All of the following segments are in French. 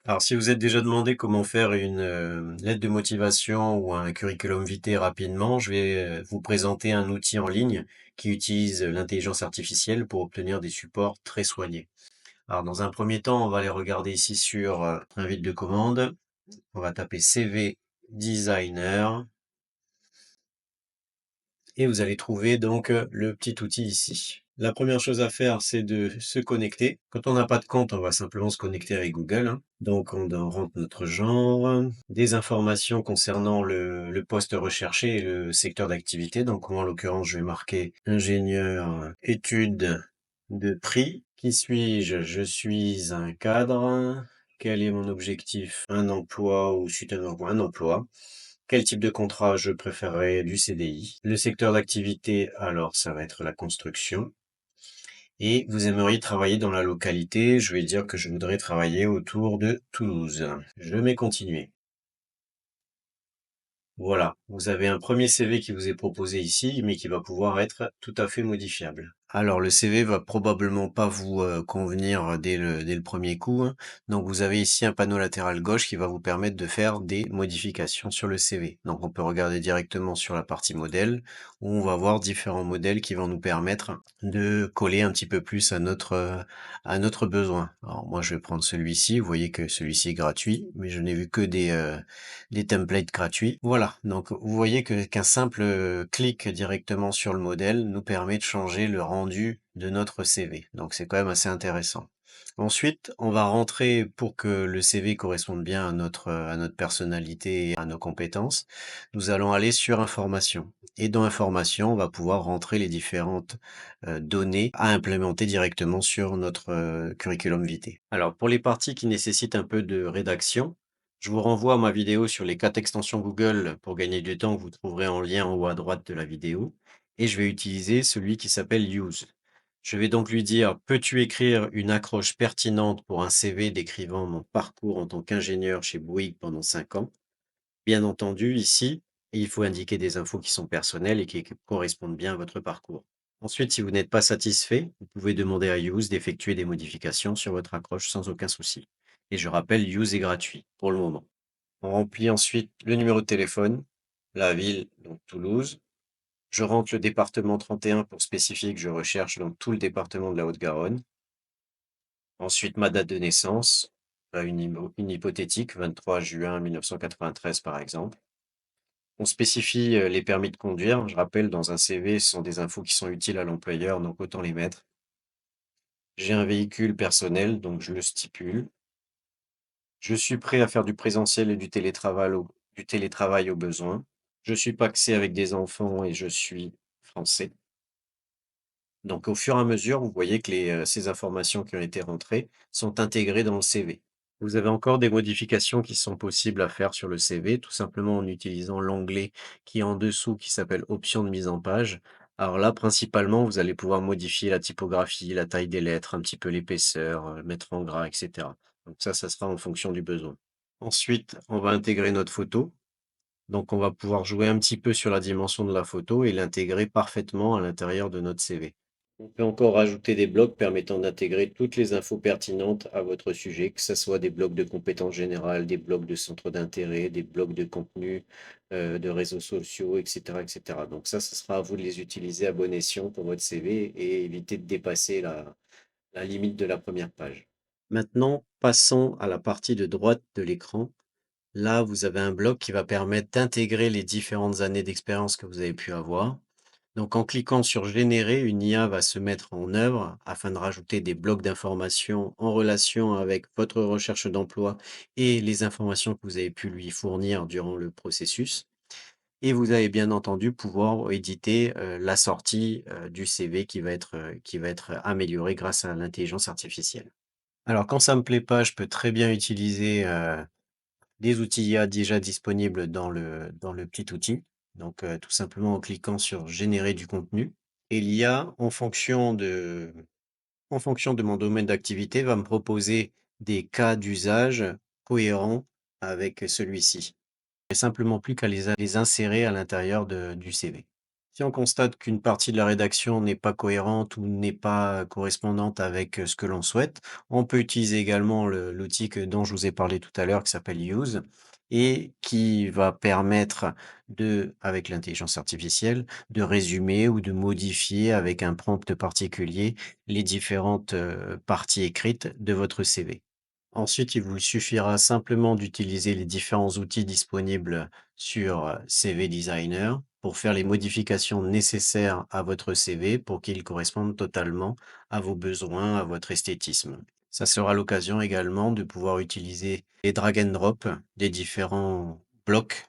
Alors, si vous êtes déjà demandé comment faire une lettre de motivation ou un curriculum vitae rapidement, je vais vous présenter un outil en ligne qui utilise l'intelligence artificielle pour obtenir des supports très soignés. Alors, dans un premier temps, on va aller regarder ici sur invite de commande. On va taper CV Designer et vous allez trouver donc le petit outil ici. La première chose à faire, c'est de se connecter. Quand on n'a pas de compte, on va simplement se connecter avec Google, hein. Donc, on rentre notre genre, des informations concernant le poste recherché et le secteur d'activité. Donc, moi, en l'occurrence, je vais marquer ingénieur études de prix. Qui suis-je? Je suis un cadre. Quel est mon objectif? Un emploi ou suite à un emploi. Quel type de contrat? Je préférerais du CDI. Le secteur d'activité, alors ça va être la construction. Et vous aimeriez travailler dans la localité, je vais dire que je voudrais travailler autour de Toulouse. Je mets continuer. Voilà, vous avez un premier CV qui vous est proposé ici, mais qui va pouvoir être tout à fait modifiable. Alors le CV va probablement pas vous convenir dès le premier coup, hein. Donc vous avez ici un panneau latéral gauche qui va vous permettre de faire des modifications sur le CV. Donc on peut regarder directement sur la partie modèle, où on va voir différents modèles qui vont nous permettre de coller un petit peu plus à notre besoin. Alors moi je vais prendre celui-ci, vous voyez que celui-ci est gratuit, mais je n'ai vu que des templates gratuits. Voilà, donc vous voyez qu'un simple clic directement sur le modèle nous permet de changer le rendu de notre CV. Donc c'est quand même assez intéressant. Ensuite, on va rentrer pour que le CV corresponde bien à notre personnalité et à nos compétences. Nous allons aller sur Information. Et dans Information, on va pouvoir rentrer les différentes données à implémenter directement sur notre curriculum vitae. Alors, pour les parties qui nécessitent un peu de rédaction, je vous renvoie à ma vidéo sur les 4 extensions Google pour gagner du temps que vous trouverez en lien en haut à droite de la vidéo. Et je vais utiliser celui qui s'appelle Use. Je vais donc lui dire, peux-tu écrire une accroche pertinente pour un CV décrivant mon parcours en tant qu'ingénieur chez Bouygues pendant 5 ans? Bien entendu, ici, il faut indiquer des infos qui sont personnelles et qui correspondent bien à votre parcours. Ensuite, si vous n'êtes pas satisfait, vous pouvez demander à Use d'effectuer des modifications sur votre accroche sans aucun souci. Et je rappelle, Use est gratuit pour le moment. On remplit ensuite le numéro de téléphone, la ville, donc Toulouse. Je rentre le département 31 pour spécifier que je recherche donc tout le département de la Haute-Garonne. Ensuite, ma date de naissance, une hypothétique, 23 juin 1993 par exemple. On spécifie les permis de conduire. Je rappelle, dans un CV, ce sont des infos qui sont utiles à l'employeur, donc autant les mettre. J'ai un véhicule personnel, donc je le stipule. Je suis prêt à faire du présentiel et du télétravail au besoin. Je suis pacsé avec des enfants et je suis français. Donc au fur et à mesure, vous voyez que ces informations qui ont été rentrées sont intégrées dans le CV. Vous avez encore des modifications qui sont possibles à faire sur le CV, tout simplement en utilisant l'onglet qui est en dessous, qui s'appelle Options de mise en page. Alors là, principalement, vous allez pouvoir modifier la typographie, la taille des lettres, un petit peu l'épaisseur, mettre en gras, etc. Donc ça sera en fonction du besoin. Ensuite, on va intégrer notre photo. Donc on va pouvoir jouer un petit peu sur la dimension de la photo et l'intégrer parfaitement à l'intérieur de notre CV. On peut encore ajouter des blocs permettant d'intégrer toutes les infos pertinentes à votre sujet, que ce soit des blocs de compétences générales, des blocs de centres d'intérêt, des blocs de contenu, de réseaux sociaux, etc., etc. Donc ça, ce sera à vous de les utiliser à bon escient pour votre CV et éviter de dépasser la limite de la première page. Maintenant, passons à la partie de droite de l'écran. Là, vous avez un bloc qui va permettre d'intégrer les différentes années d'expérience que vous avez pu avoir. Donc, en cliquant sur Générer, une IA va se mettre en œuvre afin de rajouter des blocs d'informations en relation avec votre recherche d'emploi et les informations que vous avez pu lui fournir durant le processus. Et vous allez bien entendu pouvoir éditer la sortie du CV qui va être améliorée grâce à l'intelligence artificielle. Alors, quand ça me plaît pas, je peux très bien utiliser des outils IA déjà disponibles dans le petit outil. Donc, tout simplement en cliquant sur générer du contenu. Et l'IA, en fonction de mon domaine d'activité, va me proposer des cas d'usage cohérents avec celui-ci. J'ai simplement plus qu'à les insérer à l'intérieur du CV. Si on constate qu'une partie de la rédaction n'est pas cohérente ou n'est pas correspondante avec ce que l'on souhaite, on peut utiliser également l'outil dont je vous ai parlé tout à l'heure qui s'appelle Use et qui va permettre avec l'intelligence artificielle, de résumer ou de modifier avec un prompt particulier les différentes parties écrites de votre CV. Ensuite, il vous suffira simplement d'utiliser les différents outils disponibles sur CV Designer pour faire les modifications nécessaires à votre CV pour qu'il corresponde totalement à vos besoins, à votre esthétisme. Ça sera l'occasion également de pouvoir utiliser les drag and drop des différents blocs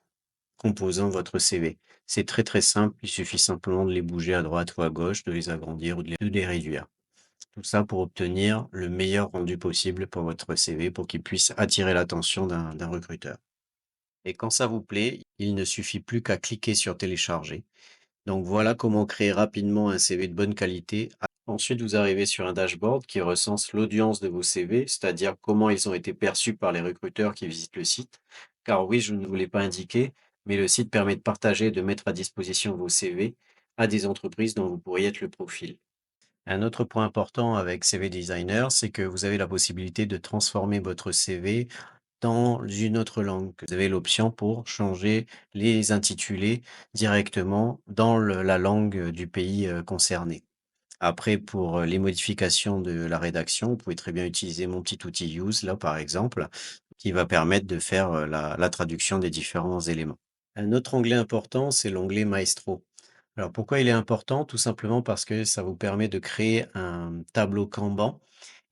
composant votre CV. C'est très très simple, il suffit simplement de les bouger à droite ou à gauche, de les agrandir ou de les réduire. Tout ça pour obtenir le meilleur rendu possible pour votre CV pour qu'il puisse attirer l'attention d'un recruteur. Et quand ça vous plaît, il ne suffit plus qu'à cliquer sur télécharger. Donc voilà comment créer rapidement un CV de bonne qualité. Ensuite, vous arrivez sur un dashboard qui recense l'audience de vos CV, c'est-à-dire comment ils ont été perçus par les recruteurs qui visitent le site. Car oui, je ne vous l'ai pas indiqué, mais le site permet de partager et de mettre à disposition vos CV à des entreprises dont vous pourriez être le profil. Un autre point important avec CV Designer, c'est que vous avez la possibilité de transformer votre CV dans une autre langue. Vous avez l'option pour changer les intitulés directement dans la langue du pays concerné. Après, pour les modifications de la rédaction, vous pouvez très bien utiliser mon petit outil Use, là, par exemple, qui va permettre de faire la traduction des différents éléments. Un autre onglet important, c'est l'onglet Maestro. Alors pourquoi il est important? Tout simplement parce que ça vous permet de créer un tableau Kanban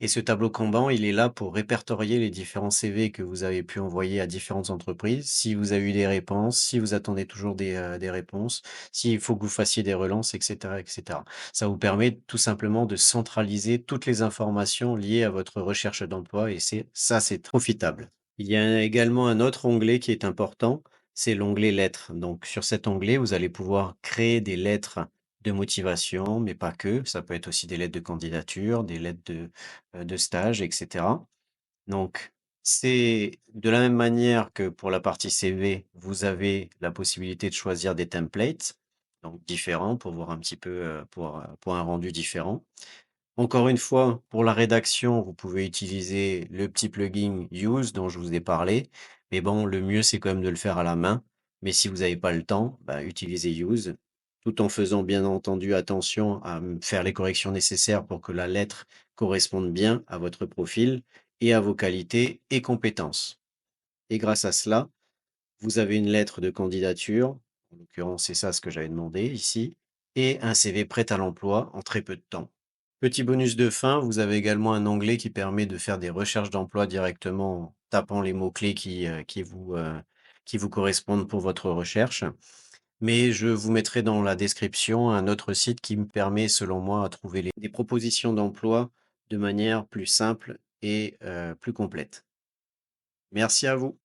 et ce tableau Kanban, il est là pour répertorier les différents CV que vous avez pu envoyer à différentes entreprises. Si vous avez eu des réponses, si vous attendez toujours des réponses, s'il faut que vous fassiez des relances, et cetera, et cetera. Ça vous permet tout simplement de centraliser toutes les informations liées à votre recherche d'emploi et c'est profitable. Il y a également un autre onglet qui est important, c'est l'onglet lettres. Donc sur cet onglet, vous allez pouvoir créer des lettres de motivation, mais pas que. Ça peut être aussi des lettres de candidature, des lettres de stage, etc. Donc, c'est de la même manière que pour la partie CV, vous avez la possibilité de choisir des templates, donc différents pour voir un petit peu, pour un rendu différent. Encore une fois, pour la rédaction, vous pouvez utiliser le petit plugin Use dont je vous ai parlé. Mais bon, le mieux, c'est quand même de le faire à la main. Mais si vous n'avez pas le temps, bah, utilisez Use, tout en faisant bien entendu attention à faire les corrections nécessaires pour que la lettre corresponde bien à votre profil et à vos qualités et compétences. Et grâce à cela, vous avez une lettre de candidature, en l'occurrence, c'est ça ce que j'avais demandé ici, et un CV prêt à l'emploi en très peu de temps. Petit bonus de fin, vous avez également un onglet qui permet de faire des recherches d'emploi directement en tapant les mots-clés qui vous correspondent pour votre recherche. Mais je vous mettrai dans la description un autre site qui me permet, selon moi, à trouver des propositions d'emploi de manière plus simple et plus complète. Merci à vous.